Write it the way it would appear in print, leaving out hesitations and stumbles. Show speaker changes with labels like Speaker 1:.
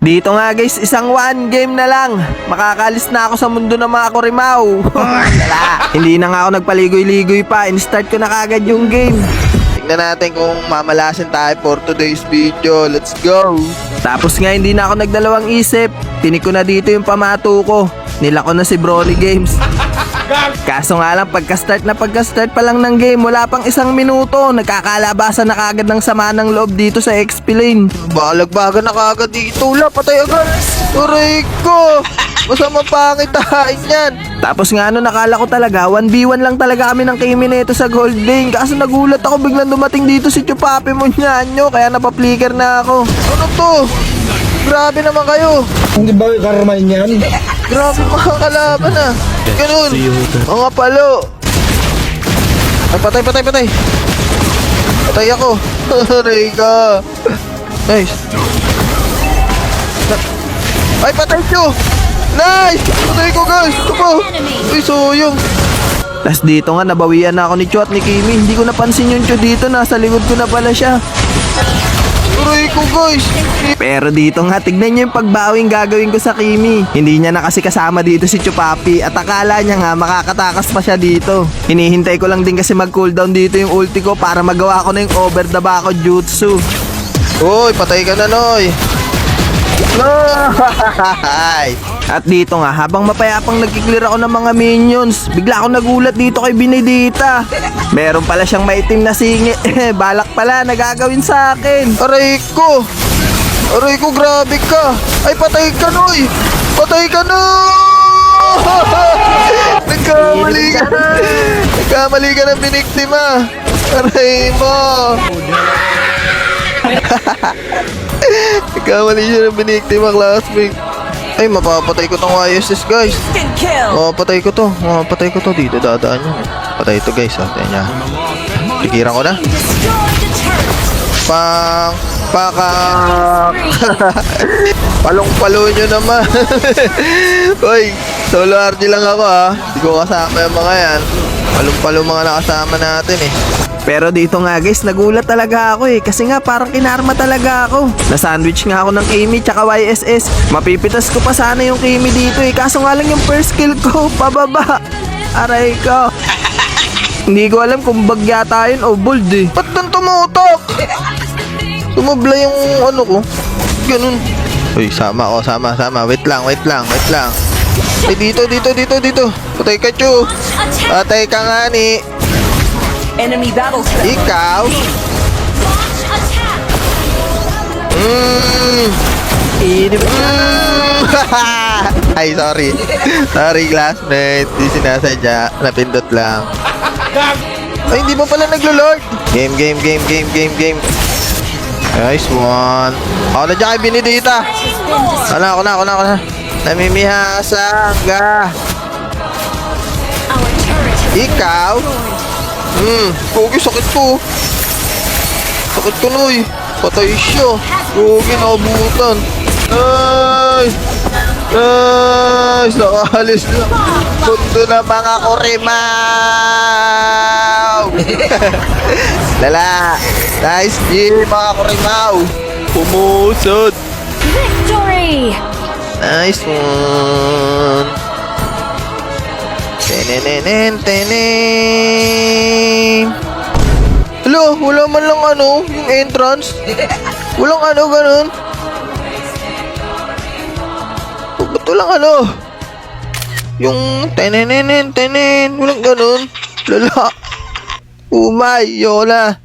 Speaker 1: Dito nga guys, isang one game na lang. Makakalis na ako sa mundo ng mga Kurimaw. Hindi na nga ako nagpaligoy-ligoy pa. In-start ko na kagad yung game.
Speaker 2: Tignan natin kung mamalasin tayo for today's video. Let's go!
Speaker 1: Tapos nga hindi na ako nagdalawang isip. Tinik ko na dito yung pamato ko. Nila ko na si Broly Games. Kaso nga lang, pagka-start pa lang ng game, wala pang isang minuto, nagkakalabasan na kagad ng sama ng loob dito sa XP lane.
Speaker 2: Balagbagan na kagad dito. Wala, patay agad. Aray ko! Masama pangitain yan.
Speaker 1: Tapos nga nakala ko talaga 1v1 lang talaga kami ng Kimi nito sa gold lane. Kaso nagulat ako, biglang dumating dito si Chupapi Munyanyo, kaya napapflicker na ako.
Speaker 2: Ano to? Grabe naman kayo.
Speaker 3: Hindi ba karma yan?
Speaker 2: Grabe mga kalaban ah. Ganun. Mga palo. Ay, patay. Patay ako. Aray ka. Nice. Ay, patay siyo. Nice. Patay ko guys. Ito po. Ay, suyong.
Speaker 1: Tapos dito nga nabawian na ako ni Chu at ni Kimi. Hindi ko napansin yung Chu dito, nasa likod ko na pala siya.
Speaker 2: Aray ko guys.
Speaker 1: Pero dito nga, tignan nyo yung pagbawing gagawin ko sa Kimi. Hindi niya na kasi kasama dito si Chupapi at akala niya nga makakatakas pa siya dito. Hinihintay ko lang din kasi mag-cooldown dito yung ulti ko para magawa ko na yung over the bako jutsu.
Speaker 2: Uy, patay ka na, Noy. No!
Speaker 1: At dito nga, habang mapayapang nagkiklear ako ng mga minions, bigla akong nagulat dito kay Benedita. Meron pala siyang maitim na singi. Balak pala na gagawin sa akin.
Speaker 2: Aray ko, grabe ka. Ay, patay ka, Noy. Patay ka na. Nagkamali ka ng biniktima. Aray mo. Nagkamali siya ng biniktima, classmate. Ay, mapapatay ko tong ISS, guys. Mapapatay ko to. Dito dadaan yun. Patay ito, guys. Tignan niya. Pikiran ko na. Pakak. Palong-palo nyo naman. Uy, solo RG lang ako ha. Hindi ko kasama yung mga yan. Palong-palo mga nakasama natin eh.
Speaker 1: Pero dito nga guys, nagulat talaga ako kasi nga parang kinarma talaga ako. Na-sandwich nga ako ng Kimi tsaka YSS. Mapipitas ko pa sana yung Kimi dito kaso nga lang yung first kill ko, pababa. Aray ko. Hindi ko alam kung bug yata yun o bold
Speaker 2: Ba't doon tumutok? Sumubla yung ano ko. Ganun. Uy, sama. Wait lang. Ay, dito. Patay ka, Chu. Patay ka nga ni.
Speaker 4: Enemy battle
Speaker 2: Ikaw. Ay, sorry. Sorry, classmate. Di sinasadya. Napindot lang. Ay, hindi pa pala naglo-lord. Game. Nice one. Ako na dyan kay Benedita. Ako na. Namimihasa ka. Ikaw. Pogi, sakit ko. Sakit ko, Noy. Patay siya. Pogi, nakabutan. Nice. Nakahalis na. Mundo na mga Kurimaw. Lala. Nice game, mga Kurimaw. Pumusod.
Speaker 4: victory.
Speaker 2: Nice one. Tenenen. Hello, wala man lang yung entrance. Walang ganun. Ba't walang yung tenenen, walang ganun. Lala. Umay, yola.